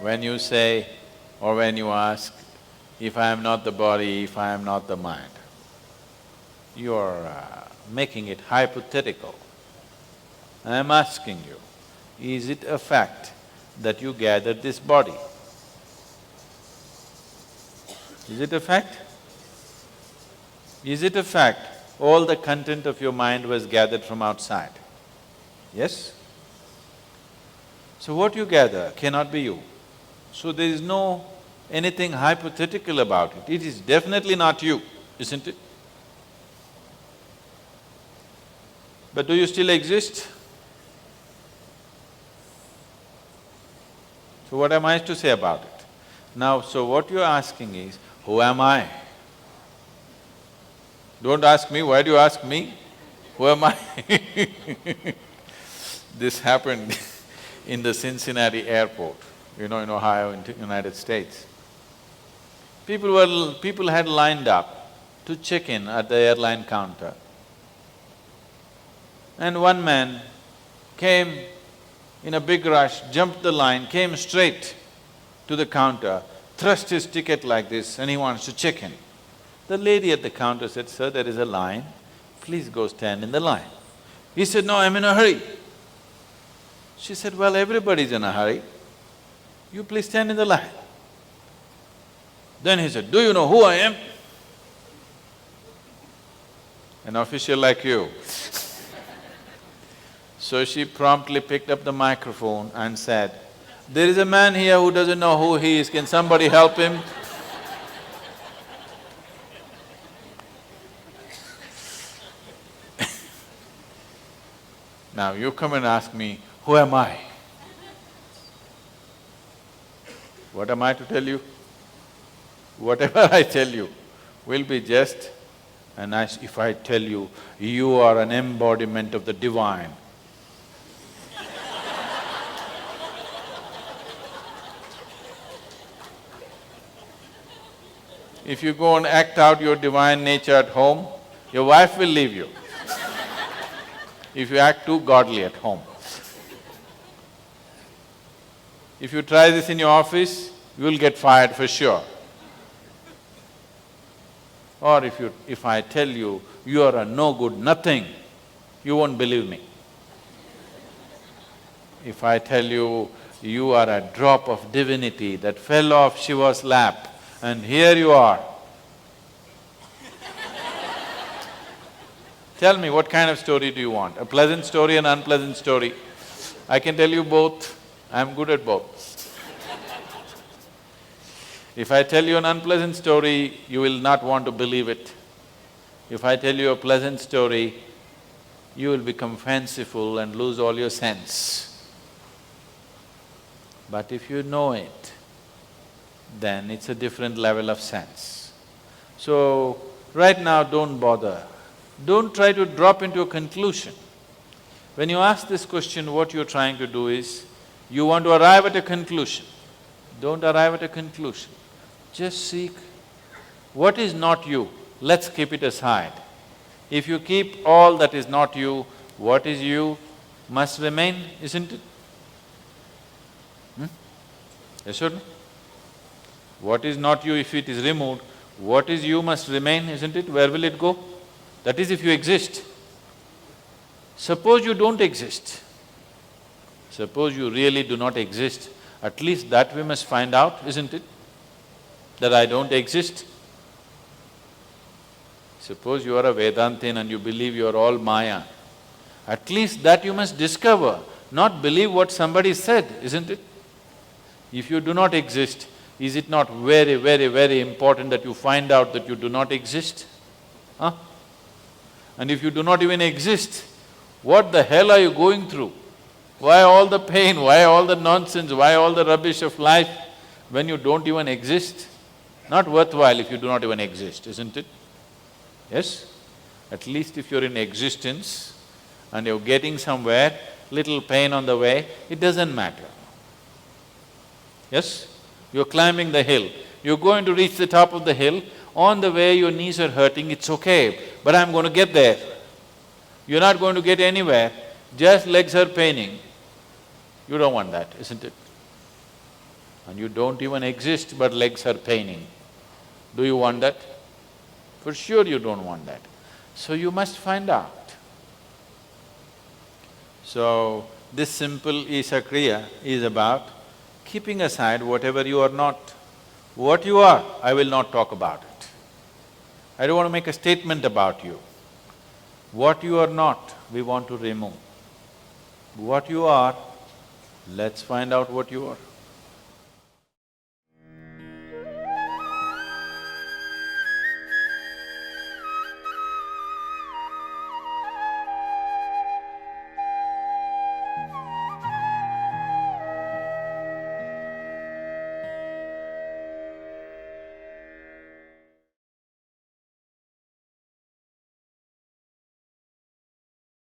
when you say or when you ask, if I am not the body, if I am not the mind, you're making it hypothetical. I am asking you, is it a fact that you gathered this body? Is it a fact? Is it a fact all the content of your mind was gathered from outside? Yes? So what you gather cannot be you. So there is no anything hypothetical about it. It is definitely not you, isn't it? But do you still exist? So what am I to say about it? Now, so what you're asking is, who am I? Don't ask me, why do you ask me? Who am I? This happened in the Cincinnati airport, in Ohio, in the United States. People had lined up to check in at the airline counter. And one man came in a big rush, jumped the line, came straight to the counter, thrust his ticket like this, and he wants to check in. The lady at the counter said, "Sir, there is a line, please go stand in the line." He said, "No, I'm in a hurry." She said, "Well, everybody's in a hurry, you please stand in the line." Then he said, "Do you know who I am?" An official like you. So she promptly picked up the microphone and said, "There is a man here who doesn't know who he is, can somebody help him?" Now you come and ask me, who am I? What am I to tell you? Whatever I tell you will be just if I tell you, you are an embodiment of the divine. If you go and act out your divine nature at home, your wife will leave you if you act too godly at home. If you try this in your office, you will get fired for sure. Or if I tell you, you are a no good nothing, you won't believe me. If I tell you, you are a drop of divinity that fell off Shiva's lap and here you are. Tell me, what kind of story do you want? A pleasant story, an unpleasant story? I can tell you both, I'm good at both. If I tell you an unpleasant story, you will not want to believe it. If I tell you a pleasant story, you will become fanciful and lose all your sense. But if you know it, then it's a different level of sense. So, right now don't bother. Don't try to drop into a conclusion. When you ask this question, what you're trying to do is, you want to arrive at a conclusion. Don't arrive at a conclusion. Just seek what is not you, let's keep it aside. If you keep all that is not you, what is you must remain, isn't it? Yes or no? What is not you, if it is removed, what is you must remain, isn't it? Where will it go? That is, if you exist. Suppose you don't exist. Suppose you really do not exist, at least that we must find out, isn't it? That I don't exist. Suppose you are a Vedantin and you believe you are all Maya, at least that you must discover, not believe what somebody said, isn't it? If you do not exist, is it not very, very, very important that you find out that you do not exist? Huh? And if you do not even exist, what the hell are you going through? Why all the pain, why all the nonsense, why all the rubbish of life when you don't even exist? Not worthwhile if you do not even exist, isn't it? Yes? At least if you're in existence and you're getting somewhere, little pain on the way, it doesn't matter. Yes? You're climbing the hill, you're going to reach the top of the hill, on the way your knees are hurting, it's okay, but I'm going to get there. You're not going to get anywhere, just legs are paining. You don't want that, isn't it? and you don't even exist but legs are paining. Do you want that? For sure you don't want that. So you must find out. So, this simple Isa Kriya is about keeping aside whatever you are not. What you are, I will not talk about it. I don't want to make a statement about you. What you are not, we want to remove. What you are, let's find out what you are.